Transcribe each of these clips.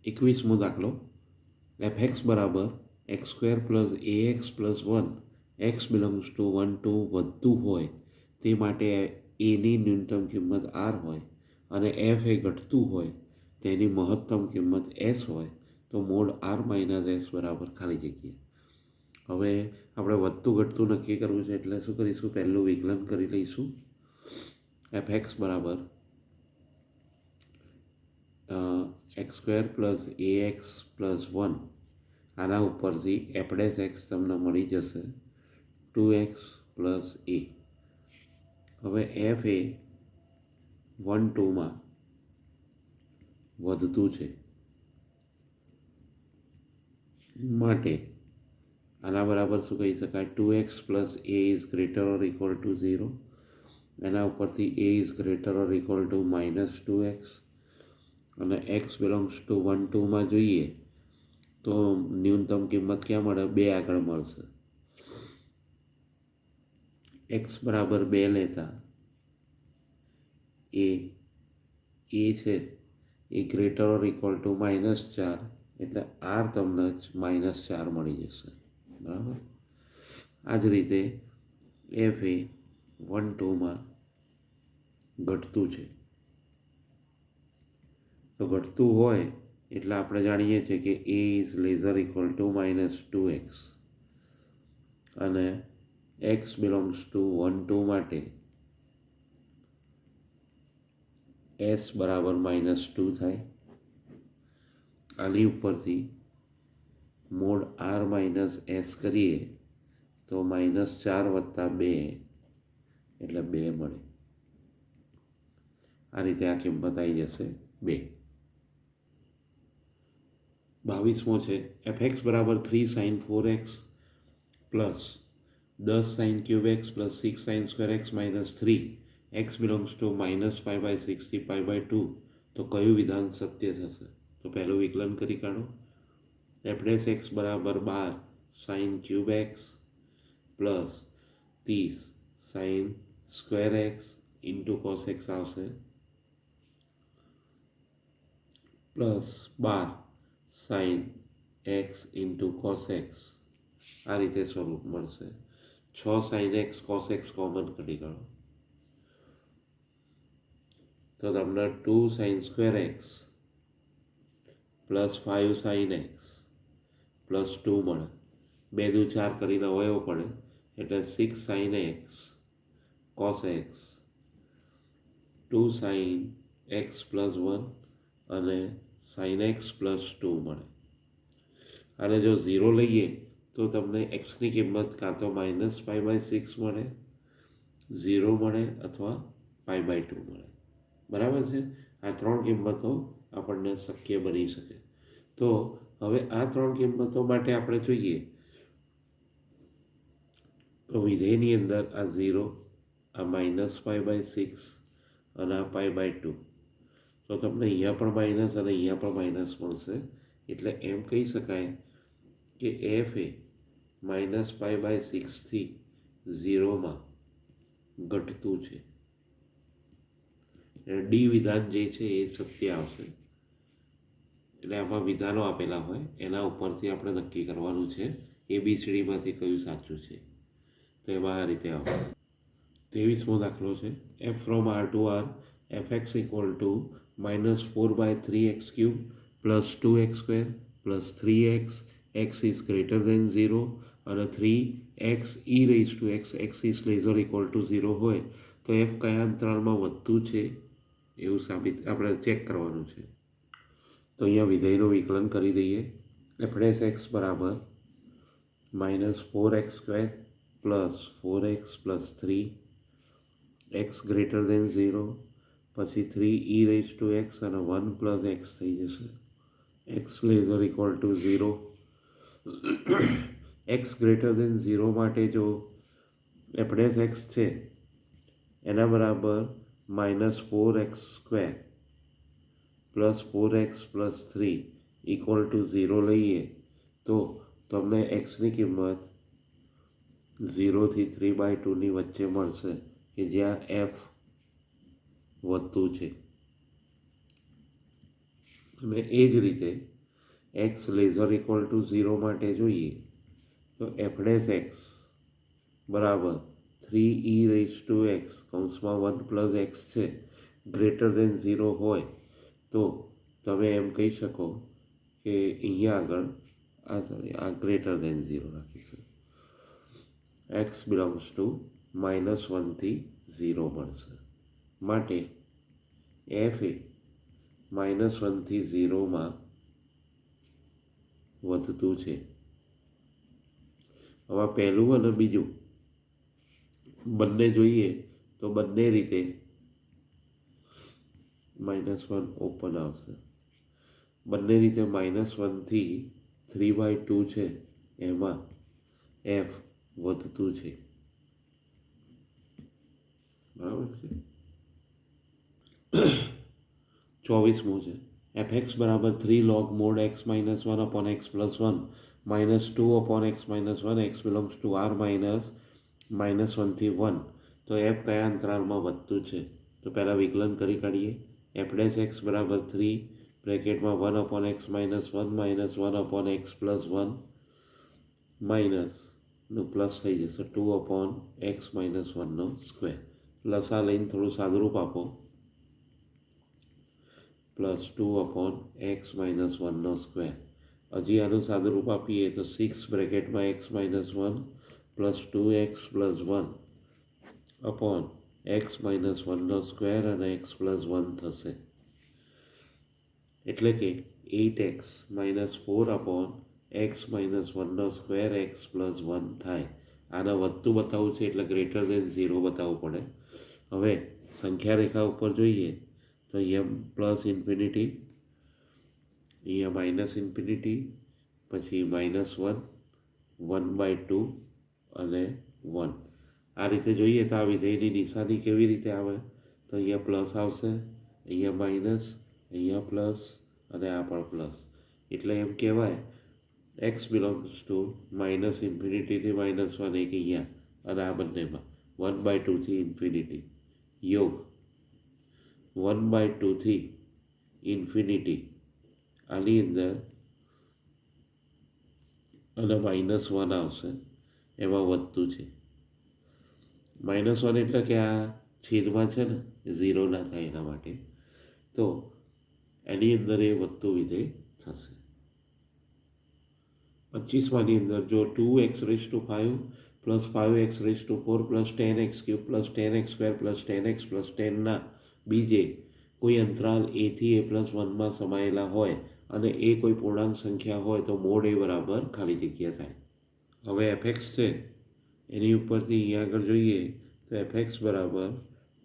21મો દાખલો, f x બરાબર x square plus a x plus 1 x belongs to 1 to વધતું હોય તે માટે એની ન્યૂનતમ કિંમત આર હોય અને એફ એ ઘટતું હોય તેની મહત્તમ કિંમત એસ હોય તો મોડ આર માઇનસ એસ બરાબર ખાલી જગ્યા. હવે આપણે વધતું ઘટતું નક્કી કરવું છે એટલે શું કરીશું, પહેલું વિકલન કરી લઈશું. એફ એક્સ બરાબર x square plus a x plus 1 આના ઉપરથી એફડેસ એક્સ તમને મળી જશે 2x પ્લસ એ. હવે એફ એ 1 2માં વધતું છે માટે આના બરાબર શું કહી શકાય, 2x plus a is greater or equal to 0. એના ઉપરથી a is greater or equal to -2x અને એક્સ બિલોંગ્સ ટુ 1 2માં જોઈએ તો ન્યૂનતમ કિંમત ક્યાં મળે, 2 આગળ મળશે. એક્સ બરાબર 2 લેતા એ છે એ ગ્રેટર ઓર ઇક્વલ ટુ -4 એટલે આર તમને -4 મળી જશે. બરાબર. આ જ રીતે એફ એ 1 2માં ઘટતું છે તો ઘટતું હોય એટલે આપણે જાણીએ છીએ કે a is lesser equal to -2x અને એક્સ બિલોંગ્સ ટુ 1 2 માટે એસ બરાબર -2 થાય. આની ઉપરથી મોડ આર માઇનસ એસ કરીએ તો -4 વત્તા 2 એટલે 2 મળે. આ રીતે આ કિંમત આવી જશે 2. 22મો છે, એફ એક્સ બરાબર 3 sine 4x plus 10 sine cube x plus 6 sine square x minus 3 x belongs to -π/6 થી π/2 તો કયું વિધાન સત્ય થશે? તો પહેલું વિકલન કરી કાઢો. એફડેસ એક્સ બરાબર 12 sine cube x plus 30 sine square x into cos x આવશે plus 12 sine x into cos x. આ રીતે સ્વરૂપ મળશે. 6 sine x cos x common કાઢી કાઢો તો તમને 2 sine square x plus 5 sine x plus 2 મળે. 2 દુ 4 કરીને અવયવ પડે એટલે 6 sine x cos x 2 sign x plus 1 અને સાઇન એક્સ પ્લસ 2 મળે. અને જો 0 લઈએ તો તમને એક્સની કિંમત કાં તો -π/6 મળે, 0 મળે અથવા π/2 મળે. બરાબર છે. આ 3 કિંમતો આપણને શક્ય બની શકે. તો હવે આ 3 કિંમતો માટે આપણે જોઈએ તો વિધેયની અંદર આ 0, આ -π/6 અને આ π/2 તો તમને અહીંયા પણ માઇનસ અને અહીંયા પણ માઇનસ મળશે. એટલે એમ કહી શકાય કે એફ એ -π/6થી 0માં ઘટતું છે. ડી વિધાન જે છે એ સત્ય આવશે. એટલે આમાં વિધાનો આપેલા હોય એના ઉપરથી આપણે નક્કી કરવાનું છે ABCDમાંથી કયું સાચું છે. તો એમાં આ રીતે આવશે. 23મો દાખલો છે, f from R to R f x equal to -4/3x³ plus 2x² plus 3x x is greater than 0 અને 3x e⁻x x is lesser equal to 0 હોય તો એફ કયા અંતરાલમાં વધતું છે એવું આપણે ચેક કરવાનું છે. તો અહીંયા વિધેયનું વિકલન કરી દઈએ. એફડેસ એક્સ બરાબર -4x² plus 4x plus 3 x greater than 0 પછી 3e⁻x અને 1 પ્લસ એક્સ થઈ જશે. X lesser equal to 0. X greater than 0 માટે જો એફડેસ એક્સ છે એના બરાબર -4x² plus 4x plus 3 equal to 0 લઈએ તો તમને એક્સની કિંમત 0 થી 3/2ની વચ્ચે મળશે કે જ્યાં એફ વધતું છે. અને એ જ રીતે એક્સ લેઝર ઇક્વલ ટુ 0 માટે જોઈએ તો એફ ડેશ એક્સ બરાબર 3e⁻x કૌંસમાં 1 + x છે ગ્રેટર દેન 0 હોય તો તમે એમ કહી શકો કે અહીંયા આગળ આ ગ્રેટર દેન 0 રાખીશું. એક્સ બિલોંગ્સ ટુ -1 થી 0 મળશે. માટે એફ એ -1 થી 0માં વધતું છે. હવે પહેલું અને બીજું બંને જોઈએ તો બંને રીતે -1 ઓપન આવશે. બંને રીતે -1 થી 3/2 છે એમાં એફ વધતું છે. બરાબર છે. 24મું છે એફ એક્સ બરાબર 3 log mod x - 1 upon x plus 1 -2 upon x - 1 x belongs to r -1 થી 1. તો એફ કયા અંતરાલમાં વધતું છે તો પહેલાં વિકલન કરી કાઢીએ. એફ ડેશ એક્સ બરાબર 3 બ્રેકેટમાં 1 upon x - 1 -1 upon x plus 1 માઇનસનું plus થઈ જશે 2 upon x - 1નો સ્ક્વેર. લસા લઈને થોડું સાદુરૂપ આપો +2 upon x - 1નો સ્ક્વેર. હજી આનું સાદુરૂપ આપીએ તો 6 બ્રેકેટમાં x - 1 plus 2x plus 1 upon x - 1નો સ્ક્વેર અને x પ્લસ 1 થશે. એટલે કે 8x - 4 upon x - 1નો સ્ક્વેર x પ્લસ 1 થાય. આને વધતું બતાવવું છે એટલે ગ્રેટર દેન 0 બતાવવું પડે. હવે સંખ્યા રેખા ઉપર જોઈએ તો અહીંયા પ્લસ ઇન્ફિનિટી, અહીંયા -ઇન્ફિનિટી, પછી -1, 1/2 અને 1. આ રીતે જોઈએ તો આ વિધેયની નિશાની કેવી રીતે આવે તો અહીંયા પ્લસ આવશે, અહીંયા માઇનસ, અહીંયા પ્લસ અને આ પણ પ્લસ. એટલે એમ કહેવાય એક્સ બિલોંગ્સ ટુ -ઇન્ફિનિટીથી -1 એક અહીંયા અને આ બંનેમાં 1/2 થી ઇન્ફિનિટી યોગ 1/2 થી ઇન્ફિનિટી આની અંદર અને -1 આવશે એમાં વધતું છે. -1 એટલે કે આ છેદમાં છે ને 0 ના થાય એના માટે. તો એની અંદર એ વધતું વિધેય થશે. 25માની અંદર જો 2x⁵ plus 5x⁴ plus 10x³ plus 10x² plus 10x plus 10ના બીજે કોઈ અંતરાલ a થી a+1માં સમાયેલા હોય અને એ કોઈ પૂર્ણાંક સંખ્યા હોય તો મોડ a બરાબર ખાલી જગ્યા થાય. હવે એફએક્સ છે એની ઉપરથી અહીંયા આગળ જોઈએ તો એફએક્સ બરાબર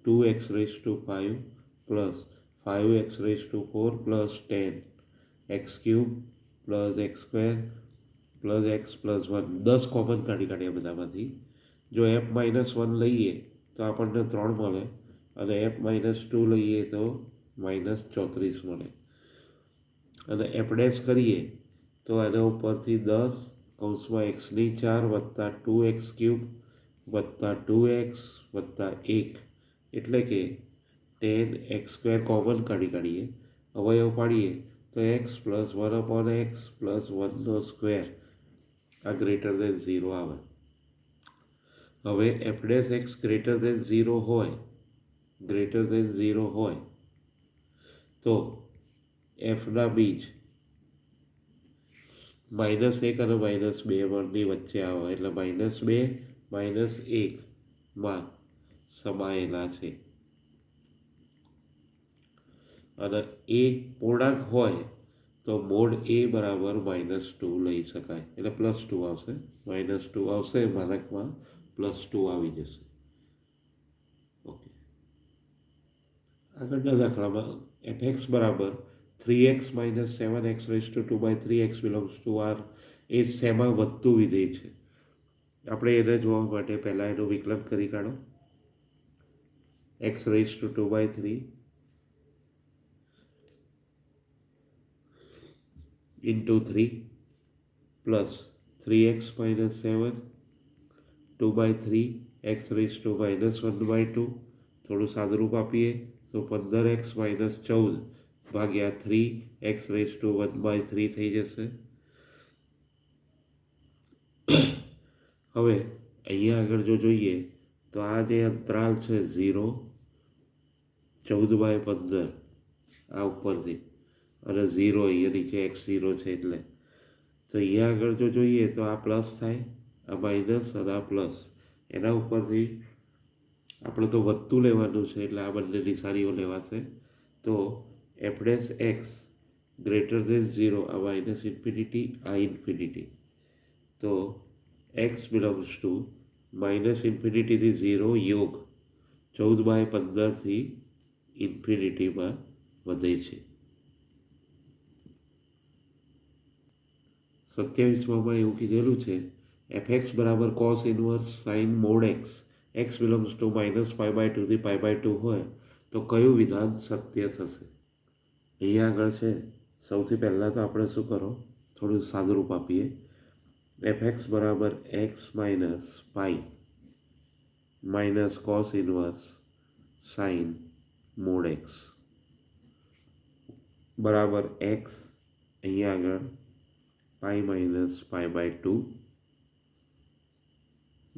2x⁵ plus 5x⁴ plus 10x³ plus x² plus x plus 1 10 common કાઢીએ બધામાંથી. જો f-1 લઈએ તો આપણને 3 મળે અને f-2 લઈએ તો -34 મળે. અને એફ ડેશ કરીએ તો એના ઉપરથી 10 કૌંસમાં x⁴ વત્તા 2x³ વત્તા 2x વત્તા 1 એટલે કે 10x² કોમન કાઢીએ અવયવ પાડીએ તો x પ્લસ 1 upon x પ્લસ 1નો સ્ક્વેર આ ગ્રેટર દેન 0 આવે. હવે f dash x greater than 0 હોય તો એફના બીજ -1 અને -2ની વચ્ચે આવે એટલે -2 -1માં સમાયેલા છે. અને એ પૂર્ણાંક હોય તો મોડ a બરાબર -2 લઈ શકાય એટલે +2 આવશે. -2 આવશે માનકમાં +2 આવી જશે. ઓકે. આગળના દાખલામાં એફએક્સ બરાબર 3x - 7x⁵ x belongs two r એ શેમાં વધતું વિધેય છે. આપણે એને જોવા માટે પહેલાં એનું વિકલન કરી કાઢો. x⁵ into 3 plus 3x - 7 2/3 x⁻⁻1/2. થોડું સાદુરૂપ આપીએ તો 15x - 14 ભાગ્યા 3x⁻1/3 થઈ જશે. હવે અહીંયા આગળ જો જોઈએ તો આ જે અંતરાલ છે 0, 14/15 આ ઉપરથી, અને 0 અહીંયા નીચે x0 છે એટલે. તો અહીંયા આગળ જો જોઈએ તો આ પ્લસ થાય, આ માઇનસ અને આ પ્લસ. એના ઉપરથી આપણે તો વધતું લેવાનું છે એટલે આ બંને નિશાનીઓ લેવાશે. તો f'(x) > 0, આ માઇનસ ઇન્ફિનિટી, આ ઇન્ફિનિટી. તો x બિલોંગ્સ ટુ માઇનસ ઇન્ફિનિટીથી 0 યોગ 14/15થી ઇન્ફિનિટીમાં વધે છે. 27માં એવું કીધેલું છે fx બરાબર cos inverse sin mod x, x belongs to -π/2 થી π/2 હોય તો કયું વિધાન સત્ય થશે? અહીંયા આગળ છે, સૌથી પહેલાં તો આપણે શું કરો, થોડું સાદુરૂપ આપીએ. fx બરાબર x minus pi minus cos inverse sin mod x બરાબર x, અહીંયા આગળ pi minus π/2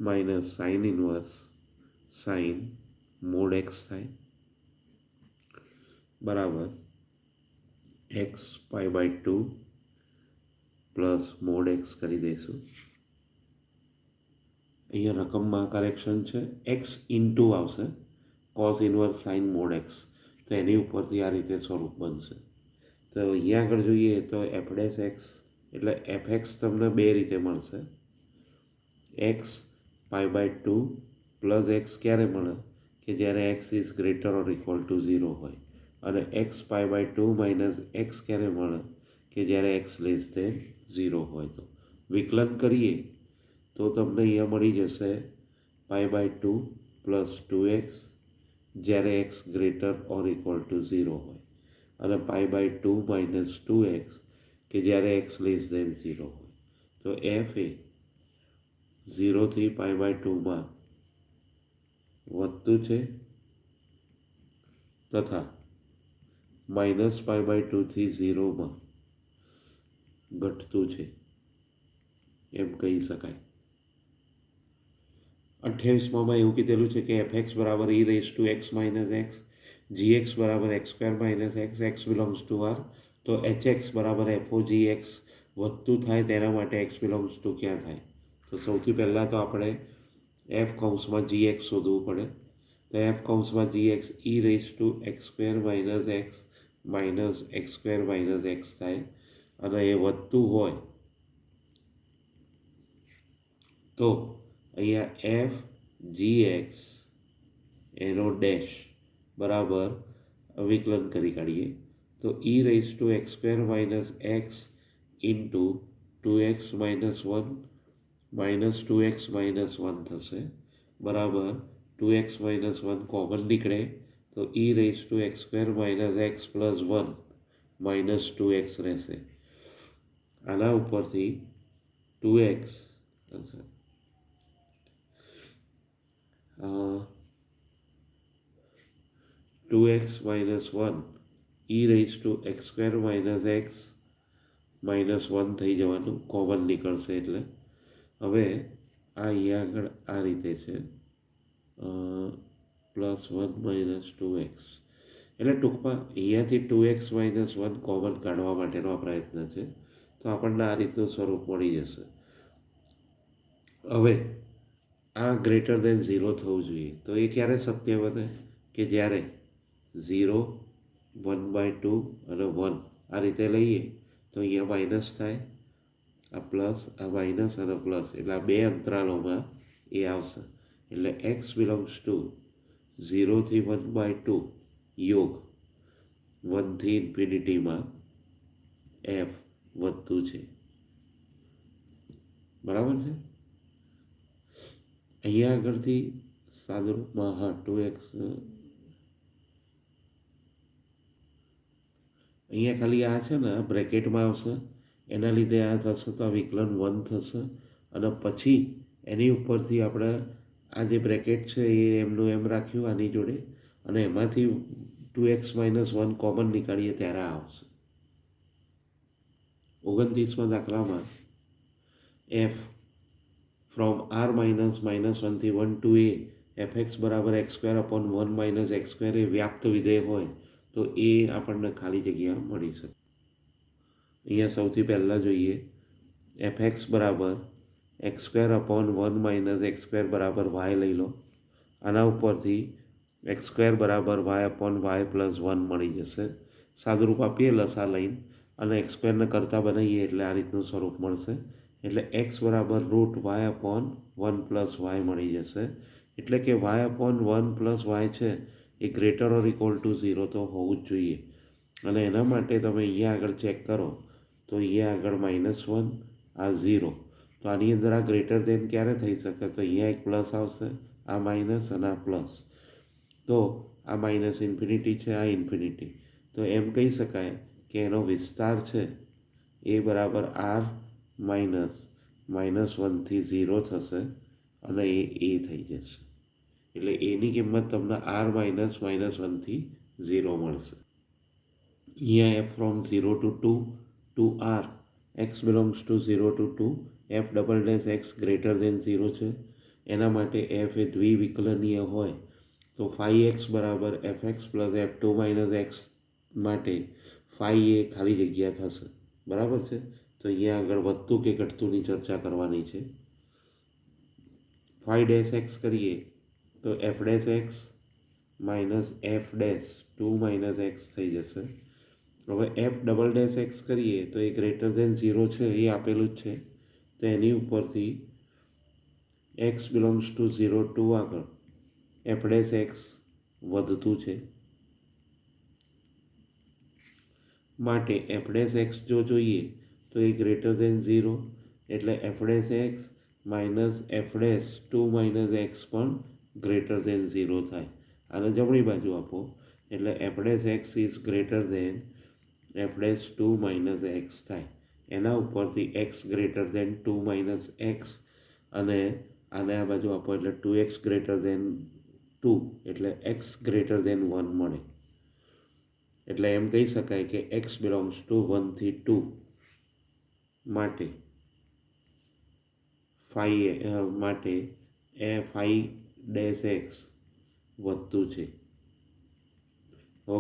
minus sine inverse sine mod x થાય, બરાબર x π/2 પ્લસ મોડ x કરી દઈશું. અહીંયા રકમમાં કરેક્શન છે, x ઇન્ટુ આવશે cos inverse sine mod x, તો એની ઉપરથી આ રીતે સ્વરૂપ બનશે. તો અહીંયા આગળ જોઈએ તો f'(x) એટલે fx તમને બે રીતે મળશે. x π/2 પ્લસ x ક્યારે મળે કે જ્યારે x is greater or equal to 0 હોય, અને x π/2 માઇનસ x ક્યારે મળે કે જ્યારે x લેસ ધેન 0 હોય. તો વિકલન કરીએ તો તમને અહીંયા મળી જશે π/2 પ્લસ 2x જ્યારે x greater or equal to 0 હોય, અને π/2 માઇનસ 2x કે જ્યારે x લેસ ધેન 0 હોય. તો f એ 0થી π/2માં વધતું છે તથા માઇનસ π/2થી 0માં ઘટતું છે એમ કહી શકાય. 28માં એવું કીધેલું છે કે fx બરાબર e⁻x - x, gx બરાબર x² - x, x belongs two r. તો hx બરાબર fo(gx) વધતું થાય તેના માટે x બિલોંગ્સ ટુ ક્યાં થાય? તો સૌથી પહેલાં તો આપણે f(gx) શોધવું પડે. તો f(gx) e⁻x² - x minus x² - x થાય, અને એ વધતું હોય તો અહીંયા f(gx) એનો ડેશ બરાબર વિકલન કરી કાઢીએ તો e⁻x² - x into 2x - 1 minus 2x - 1 થશે, બરાબર 2x - 1 કોમન નીકળે તો e⁻x² - x plus 1 minus 2x રહેશે. આના ઉપરથી 2x 1 e⁻x² - x માઇનસ 1 થઈ જવાનું, કોમન નીકળશે એટલે. હવે આ અહીંયા આગળ આ રીતે છે પ્લસ 1 માઇનસ 2x, એટલે ટૂંકમાં અહીંયાથી 2x - 1 કોમન કાઢવા માટેનો આ પ્રયત્ન છે. તો આપણને આ રીતનું સ્વરૂપ મળી જશે. હવે આ ગ્રેટર દેન 0 થવું જોઈએ, તો એ ક્યારે સત્ય બને કે જ્યારે 0, 1/2 અને 1 આ રીતે લઈએ તો અહીંયા માઇનસ થાય, આ પ્લસ, આ માઇનસ અને પ્લસ, એટલે આ બે અંતરાલોમાં એ આવશે. એટલે x બિલોંગ્સ ટુ 0થી 1/2 યોગ 1થી ઇન્ફિનિટીમાં f વધતું છે, બરાબર છે. અહીંયા આગળથી સાદુરૂપમાં 2x અહીંયા ખાલી આ છે ને બ્રેકેટમાં આવશે, એના લીધે આ થશે તો આ વિકલન 1 થશે, અને પછી એની ઉપરથી આપણે આ જે બ્રેકેટ છે એ એમનું એમ રાખ્યું આની જોડે, અને એમાંથી 2x-1 કોમન નીકાળીએ ત્યારે આ આવશે. 29માં દાખલામાં f ફ્રોમ r -1 થી 1 to a fx બરાબર x² - x² એ વ્યાપ્ત વિધેય હોય તો એ આપણને ખાલી જગ્યા મળી શકે. અહીંયા સૌથી પહેલાં જોઈએ fx બરાબર x² - x² બરાબર y લઈ લો. આના ઉપરથી x² બરાબર y પ્લસ 1 મળી જશે. સાદુરૂપ આપીએ લસા લઈને અને x²ને કરતાં બનાવીએ એટલે આ રીતનું સ્વરૂપ મળશે. એટલે x બરાબર √y/1 પ્લસ y મળી જશે. એટલે કે y/1 પ્લસ y છે એ ગ્રેટર ઓર ઇક્વલ ટુ 0 તો હોવું જ જોઈએ. અને એના માટે તમે અહીંયા આગળ ચેક કરો તો અહીંયા આગળ -1 આ 0. તો આની અંદર આ ગ્રેટર દેન ક્યારે થઈ શકે? તો અહીંયા એક પ્લસ આવશે, આ માઇનસ અને આ પ્લસ. તો આ માઇનસ ઇન્ફિનિટી છે, આ ઇન્ફિનિટી. તો એમ કહી શકાય કે એનો વિસ્તાર છે એ બરાબર r -1 થી 0 થશે અને એ a થઈ જશે. એટલે એની કિંમત તમને r -1 થી 0 મળશે. અહીંયા f from 0 to 2 to r x belongs to 0 to 2 f double dash x greater than 0 છે. એના માટે f એ દ્વિવિકલનીય હોય તો phi x બરાબર fx પ્લસ f2 - x માટે phi એ ખાલી જગ્યા થશે. બરાબર છે. તો અહીંયા આગળ વધતું કે ઘટતુંની ચર્ચા કરવાની છે. phi ડેશ x કરીએ તો f dash x minus f dash 2 - x થઈ જશે. હવે f ડબલ ડેશ x કરીએ તો એ ગ્રેટર દેન 0 છે એ આપેલું જ છે. તો એની ઉપરથી x બિલોંગ્સ ટુ 0 ટુ આગળ f ડેશ x વધતું છે માટે f ડેશ x જો જોઈએ તો એ ગ્રેટર દેન 0 એટલે f dash x minus f dash 2 - x પણ ગ્રેટર દેન 0 થાય. અને જમણી બાજુ આપો એટલે f dash x is greater then f dash 2 - x થાય. એના ઉપરથી x ગ્રેટર દેન 2 - x અને આને આ બાજુ આપો એટલે 2x ગ્રેટર દેન 2 એટલે x ગ્રેટર દેન 1 મળે. એટલે એમ કહી શકાય કે x બિલોંગ્સ ટુ 1 થી 2 માટે phi ડેશ x વધતું છે. હવે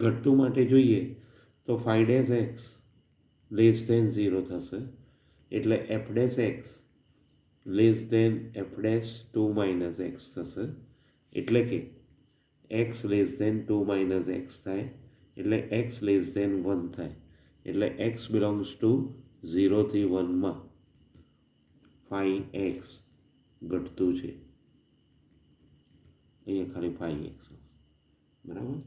ઘટતું માટે જોઈએ તો phi dash x less than 0 થશે. એટલે f dash x less than f dash 2 - x થશે. એટલે કે x લેસ દેન 2 - x થાય એટલે x લેસ દેન 1 થાય. એટલે x બિલોંગ્સ ટુ 0 થી 1માં phi x ઘટતું છે. અહીંયા ખાલી phi x બરાબર.